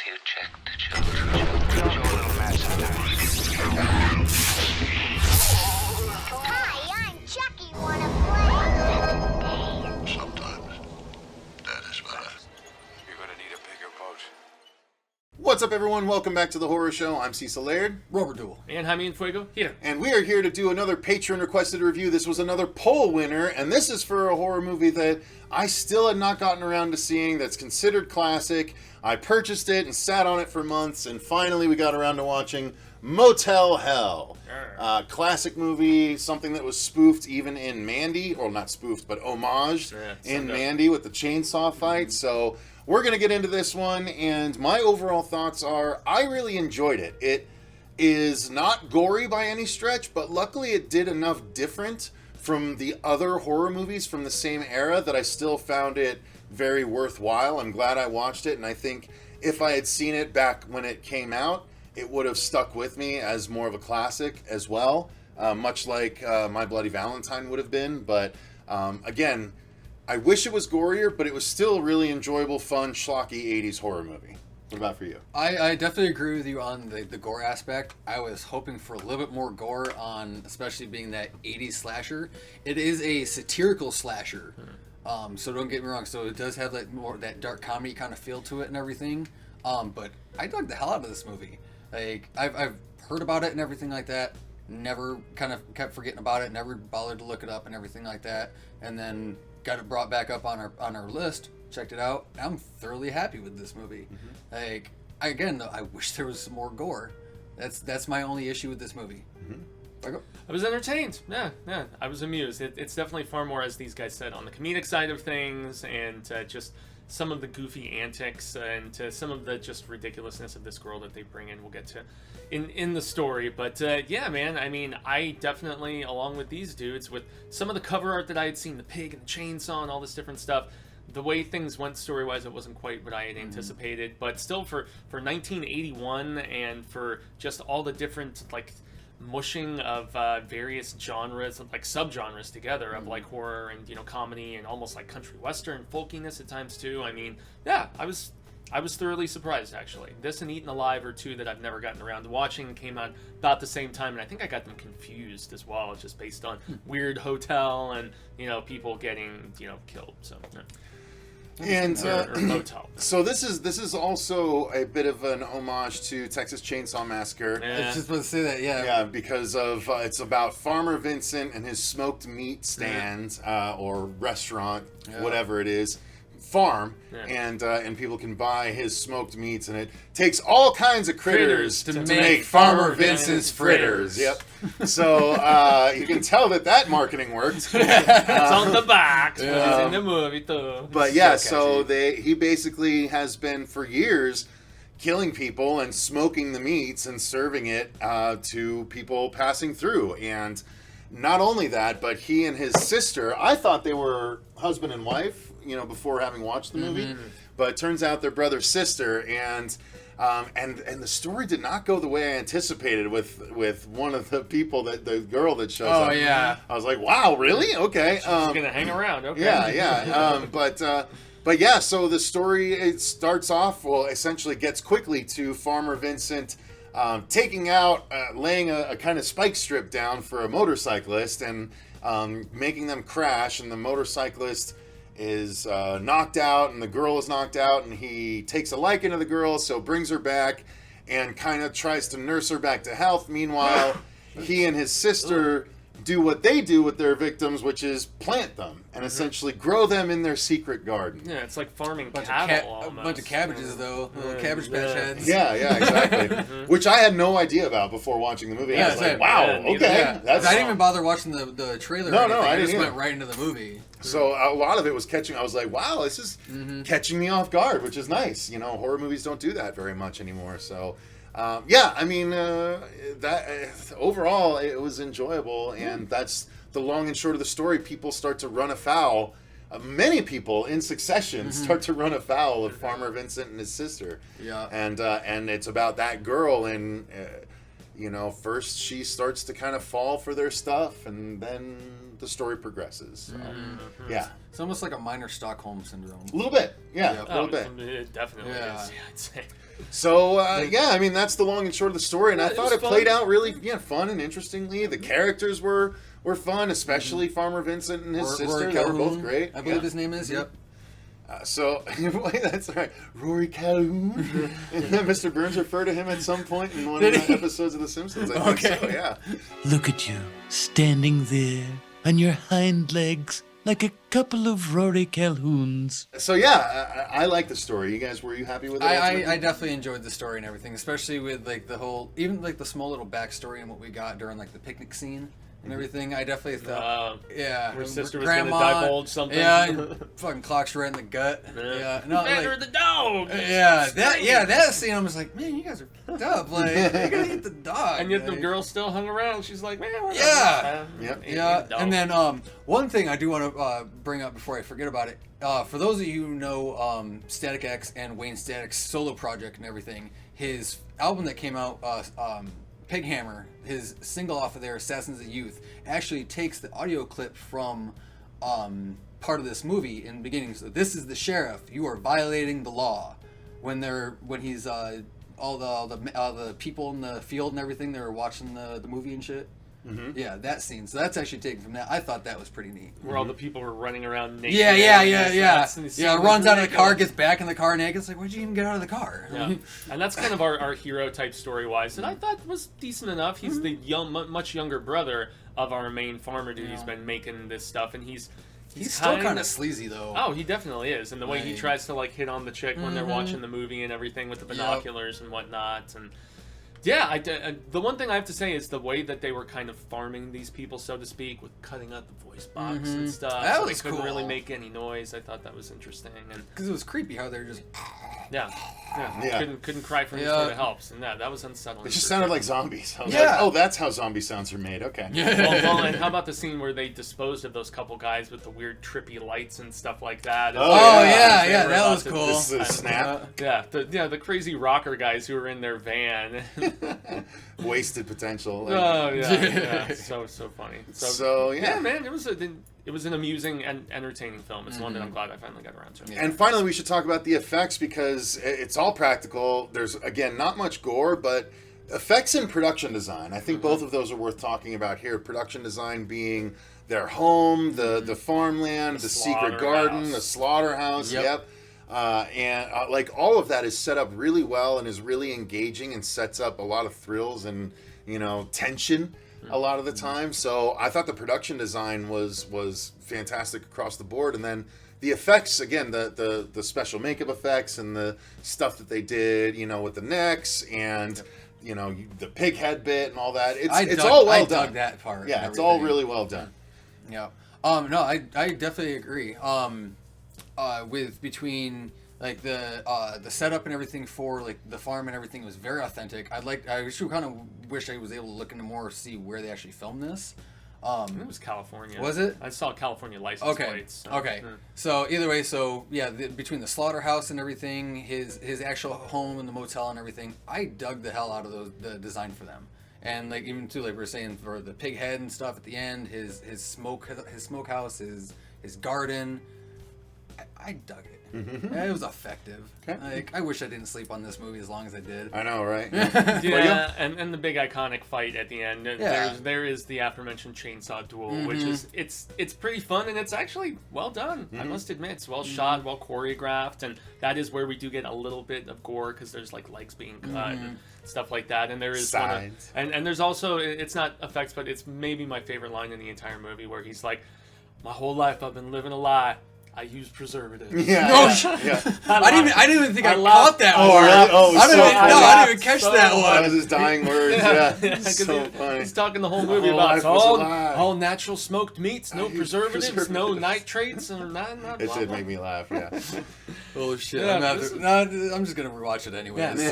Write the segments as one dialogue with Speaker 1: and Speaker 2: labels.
Speaker 1: you check the children? Show a little match sometimes.
Speaker 2: Hi, I'm Chucky. Wanna play?
Speaker 3: Sometimes that is better.
Speaker 1: You're gonna need a bigger boat.
Speaker 4: What's up, everyone? Welcome back to the Horror Show. I'm Cecil, Laird.
Speaker 5: Robert Duell.
Speaker 6: And Jaime and Fuego here.
Speaker 4: And we are here to do another Patron-requested review. This was another poll winner, and this is for a horror movie that I still had not gotten around to seeing, that's considered classic. I purchased it and sat on it for months, and finally we got around to watching Motel Hell. Classic movie, something that was spoofed even in Mandy, or not spoofed, but homaged in Mandy with the chainsaw fight. So we're going to get into this one, and my overall thoughts are, I really enjoyed it. It is not gory by any stretch, but luckily it did enough different from the other horror movies from the same era that I still found it very worthwhile. I'm glad I watched it, and I think if I had seen it back when it came out, it would have stuck with me as more of a classic as well, much like My Bloody Valentine would have been. But again, I wish it was gorier, but it was still a really enjoyable, fun, schlocky 80s horror movie. What about for you?
Speaker 5: I definitely agree with you on the gore aspect. I was hoping for a little bit more gore on, especially being that 80s slasher. It is a satirical slasher, so don't get me wrong. So it does have like more that dark comedy kind of feel to it and everything. But I dug the hell out of this movie. Like I've heard about it and everything like that. Never kind of kept forgetting about it. Never bothered to look it up and everything like that. And then got it brought back up on our list. Checked it out. I'm thoroughly happy with this movie. Like again, though, I wish there was some more gore. That's my only issue with this movie.
Speaker 6: I was entertained. Yeah. I was amused. It's definitely far more, as these guys said, on the comedic side of things, and just some of the goofy antics and some of the just ridiculousness of this girl that they bring in. We'll get to in the story. But yeah, man, I mean, I definitely, along with these dudes, with some of the cover art that I had seen, the pig and the chainsaw and all this different stuff, the way things went story-wise, it wasn't quite what I had anticipated. But still, for 1981, and for just all the different, like, mushing of various genres, like subgenres together of like horror and, you know, comedy and almost like country western folkiness at times too. I mean, yeah, I was thoroughly surprised, actually. This and Eaten Alive are two that I've never gotten around to watching. Came out about the same time, and I think I got them confused as well, just based on weird hotel and, you know, people getting, you know, killed. So yeah.
Speaker 4: And
Speaker 6: or motel.
Speaker 4: So this is also a bit of an homage to Texas Chainsaw Massacre.
Speaker 5: I was just about to say that, yeah.
Speaker 4: Yeah, because of it's about Farmer Vincent and his smoked meat stand or restaurant, whatever it is, farm, and people can buy his smoked meats, and it takes all kinds of critters to make Farmer Vincent's fritters. Yep. So you can tell that marketing worked.
Speaker 6: It's on the box, but it's in the movie too.
Speaker 4: But yeah, so he basically has been for years killing people and smoking the meats and serving it to people passing through. And not only that, but he and his sister, I thought they were husband and wife, you know, before having watched the movie, but it turns out they're brother sister, and the story did not go the way I anticipated with one of the people, the girl that shows up.
Speaker 5: Oh yeah,
Speaker 4: I was like, wow, really? Okay,
Speaker 6: She's gonna hang around. Okay.
Speaker 4: Yeah. But yeah, so the story, it starts off, well, essentially gets quickly to Farmer Vincent taking out, laying a kind of spike strip down for a motorcyclist and making them crash, and the motorcyclist is knocked out, and the girl is knocked out, and he takes a liking to the girl, so brings her back and kind of tries to nurse her back to health. Meanwhile, he and his sister do what they do with their victims, which is plant them and essentially grow them in their secret garden.
Speaker 6: Yeah, it's like farming cattle almost.
Speaker 5: A bunch of cabbages, though. Little cabbage patch heads.
Speaker 4: Yeah, exactly. Which I had no idea about before watching the movie. I was like, wow, okay.
Speaker 5: I didn't even bother watching the trailer.
Speaker 4: No,
Speaker 5: I
Speaker 4: didn't
Speaker 5: just
Speaker 4: either.
Speaker 5: went right into the movie.
Speaker 4: So a lot of it was catching. I was like, wow, this is catching me off guard, which is nice. You know, horror movies don't do that very much anymore. So, yeah, I mean, overall, it was enjoyable, and that's the long and short of the story. People start to run afoul. Many people in succession start to run afoul of Farmer Vincent and his sister. Yeah, and it's about that girl, and you know, first she starts to kind of fall for their stuff, and then the story progresses. So, yeah.
Speaker 5: It's almost like a minor Stockholm syndrome.
Speaker 4: A little bit, yeah, a
Speaker 6: Oh,
Speaker 4: little bit.
Speaker 6: It definitely is.
Speaker 5: Yeah.
Speaker 6: Yeah, I'd say.
Speaker 4: So, yeah, I mean, that's the long and short of the story, and I thought
Speaker 6: was
Speaker 4: it
Speaker 6: fun.
Speaker 4: played out really fun and interestingly. The characters were fun, especially Farmer Vincent and his sister.
Speaker 5: Rory
Speaker 4: They were both
Speaker 5: Calhoun,
Speaker 4: great.
Speaker 5: I believe
Speaker 4: Yeah.
Speaker 5: his name is. Yep.
Speaker 4: So, that's right. Rory Calhoun. And Mr. Burns referred to him at some point in one of the episodes of The Simpsons. I think so, yeah.
Speaker 7: Look at you, standing there on your hind legs like a couple of Rory Calhouns.
Speaker 4: So, yeah, I like the story. You guys, were you happy with it? ultimately?
Speaker 5: I definitely enjoyed the story and everything, especially with like the whole, even like the small little backstory and what we got during like the picnic scene and everything. I definitely thought, yeah,
Speaker 6: Her sister was
Speaker 5: grandma,
Speaker 6: going to divulge something.
Speaker 5: Yeah, and fucking clocks her right in the gut. Yeah, no,
Speaker 6: Better
Speaker 5: like,
Speaker 6: the dog.
Speaker 5: that scene. I was like, man, you guys are fucked up. Like, you're gonna eat the dog.
Speaker 6: And yet the
Speaker 5: like-
Speaker 6: girl still hung around. She's like, man, whatever.
Speaker 5: Yeah.
Speaker 4: Yep.
Speaker 5: Yeah, and then one thing I do want to bring up before I forget about it. For those of you who know Static X and Wayne Static's solo project and everything, his album that came out, Pig Hammer, his single off of there, Assassins of Youth, actually takes the audio clip from part of this movie in the beginning. So this is the sheriff. You are violating the law. When he's all the people in the field and everything, they're watching the movie and shit. Mm-hmm. Yeah, that scene. So that's actually taken from that. I thought that was pretty neat.
Speaker 6: Where all the people were running around naked.
Speaker 5: Yeah.
Speaker 6: That's the scene was
Speaker 5: Runs out of the car,
Speaker 6: ridiculous.
Speaker 5: gets back in the car naked. It's like, where'd you even get out of the car?
Speaker 6: Yeah. And that's kind of our hero type story wise, and I thought was decent enough. He's the much younger brother of our main farmer dude who's been making this stuff, and he's
Speaker 5: still kind of sleazy though.
Speaker 6: Oh, he definitely is, and the way he
Speaker 5: Right.
Speaker 6: tries to like hit on the chick when they're watching the movie and everything with the binoculars and whatnot, and yeah, the one thing I have to say is the way that they were kind of farming these people, so to speak, with cutting out the voice box and stuff.
Speaker 5: That
Speaker 6: so
Speaker 5: was
Speaker 6: they couldn't really
Speaker 5: cool.
Speaker 6: make any noise. I thought that was interesting, and
Speaker 5: Because it was creepy how they're just.
Speaker 6: yeah. Couldn't cry for any
Speaker 5: Yeah.
Speaker 6: sort of helps, and that was unsettling.
Speaker 4: It just
Speaker 6: for
Speaker 4: sounded
Speaker 6: sure.
Speaker 4: like zombies. I was
Speaker 5: Yeah.
Speaker 4: like, oh, that's how zombie sounds are made. Okay.
Speaker 6: Well, and how about the scene where they disposed of those couple guys with the weird trippy lights and stuff like that?
Speaker 4: Oh,
Speaker 5: Oh
Speaker 4: yeah.
Speaker 5: yeah,
Speaker 6: They were
Speaker 5: that
Speaker 6: about
Speaker 5: was
Speaker 6: to-
Speaker 5: cool.
Speaker 4: This is a snap.
Speaker 6: Yeah, the crazy rocker guys who were in their van.
Speaker 4: Wasted potential. Like,
Speaker 6: Oh yeah, so funny.
Speaker 4: So, yeah.
Speaker 6: Man, it was an amusing and entertaining film. It's one that I'm glad I finally got around to.
Speaker 4: And finally, we should talk about the effects because it's all practical. There's, again, not much gore, but effects and production design. I think both of those are worth talking about here. Production design being their home, the farmland, the secret garden, the slaughterhouse. Yep. Like all of that is set up really well and is really engaging and sets up a lot of thrills and tension a lot of the time. So I thought the production design was fantastic across the board, and then the effects, again, the special makeup effects and the stuff that they did, with the necks and the pig head bit and all that. It's all well done.
Speaker 5: I dug that part.
Speaker 4: Yeah,
Speaker 5: and
Speaker 4: it's all
Speaker 5: everything.
Speaker 4: really well done.
Speaker 5: Yeah. No, I definitely agree. With between like the setup and everything for like the farm and everything was very authentic. I kind of wish I was able to look into more, see where they actually filmed this.
Speaker 6: It was California.
Speaker 5: Was it?
Speaker 6: I saw California license plates. So,
Speaker 5: Okay.
Speaker 6: yeah.
Speaker 5: So either way, between the slaughterhouse and everything, his actual home and the motel and everything, I dug the hell out of the design for them. And like even too, like we were saying, for the pig head and stuff at the end, his smokehouse, his garden, I dug it. Yeah, it was effective.
Speaker 4: Okay.
Speaker 5: Like I wish I didn't sleep on this movie as long as I did.
Speaker 4: I know, right?
Speaker 6: Yeah, and the big iconic fight at the end.
Speaker 5: Yeah.
Speaker 6: There is the aforementioned chainsaw duel, which is it's pretty fun and it's actually well done. I must admit, it's well shot, well choreographed, and that is where we do get a little bit of gore because there's like legs being cut and stuff like that. And there is
Speaker 4: Sides.
Speaker 6: and there's also, it's not effects, but it's maybe my favorite line in the entire movie where he's like, "My whole life I've been living a lie. I use preservatives."
Speaker 4: Yeah.
Speaker 5: No,
Speaker 4: yeah.
Speaker 5: I didn't even think I
Speaker 6: laughed.
Speaker 5: caught that
Speaker 4: Oh,
Speaker 5: one.
Speaker 4: really? Oh, it was
Speaker 5: I didn't
Speaker 4: so
Speaker 5: even,
Speaker 4: funny.
Speaker 5: no, I didn't even catch
Speaker 6: So
Speaker 5: that
Speaker 6: funny.
Speaker 4: That
Speaker 5: one.
Speaker 4: was his dying words. Yeah.
Speaker 6: 'cause
Speaker 4: So funny.
Speaker 6: he's talking the whole movie
Speaker 4: whole
Speaker 6: about
Speaker 4: life was a lie.
Speaker 6: all natural smoked meats, no
Speaker 4: I use
Speaker 6: preservatives, no
Speaker 4: preservatives.
Speaker 6: nitrates, and not
Speaker 4: It
Speaker 6: blah,
Speaker 4: did
Speaker 6: blah.
Speaker 4: make me laugh. Yeah.
Speaker 5: Oh shit!
Speaker 6: Yeah,
Speaker 5: I'm just gonna rewatch it anyway.
Speaker 6: Yeah.
Speaker 5: So,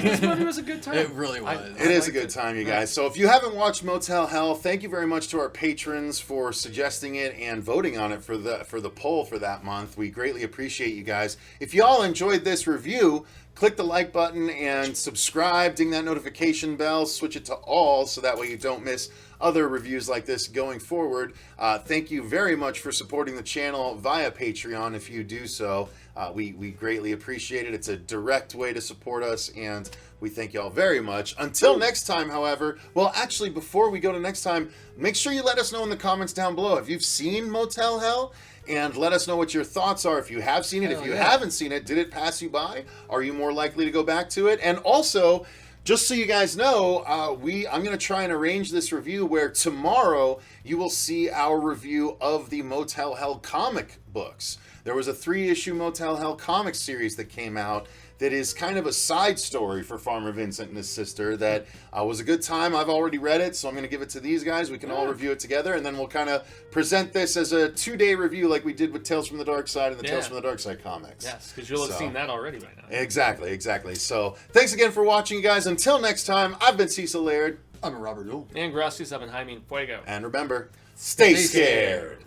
Speaker 6: This
Speaker 5: like,
Speaker 6: movie was a good time.
Speaker 5: it really was.
Speaker 4: It is a good time, you guys. So if you haven't watched Motel Hell, thank you very much to our patrons for suggesting it and voting on it for the poll for that month. We greatly appreciate you guys. If you all enjoyed this review, click the like button and subscribe, ding that notification bell, switch it to all so that way you don't miss other reviews like this going forward. Thank you very much for supporting the channel via Patreon if you do so. We greatly appreciate it. It's a direct way to support us, and we thank y'all very much. Until next time, however, well, actually, before we go to next time, make sure you let us know in the comments down below if you've seen Motel Hell, and let us know what your thoughts are if you have seen it. If you haven't seen it, did it pass you by? Are you more likely to go back to it? And also, just so you guys know, I'm going to try and arrange this review where tomorrow you will see our review of the Motel Hell comic books. There was a 3-issue Motel Hell comic series that came out that is kind of a side story for Farmer Vincent and his sister that was a good time. I've already read it, so I'm going to give it to these guys. We can all review it together, and then we'll kind of present this as a 2-day review like we did with Tales from the Dark Side and the Tales from the Dark Side comics.
Speaker 6: Yes, because you'll have seen that already by now.
Speaker 4: Exactly. So thanks again for watching, you guys. Until next time, I've been Cecil Laird.
Speaker 5: I'm a Robert Duell.
Speaker 6: And gracias, I've been Jaime Fuego.
Speaker 4: And remember, stay scared.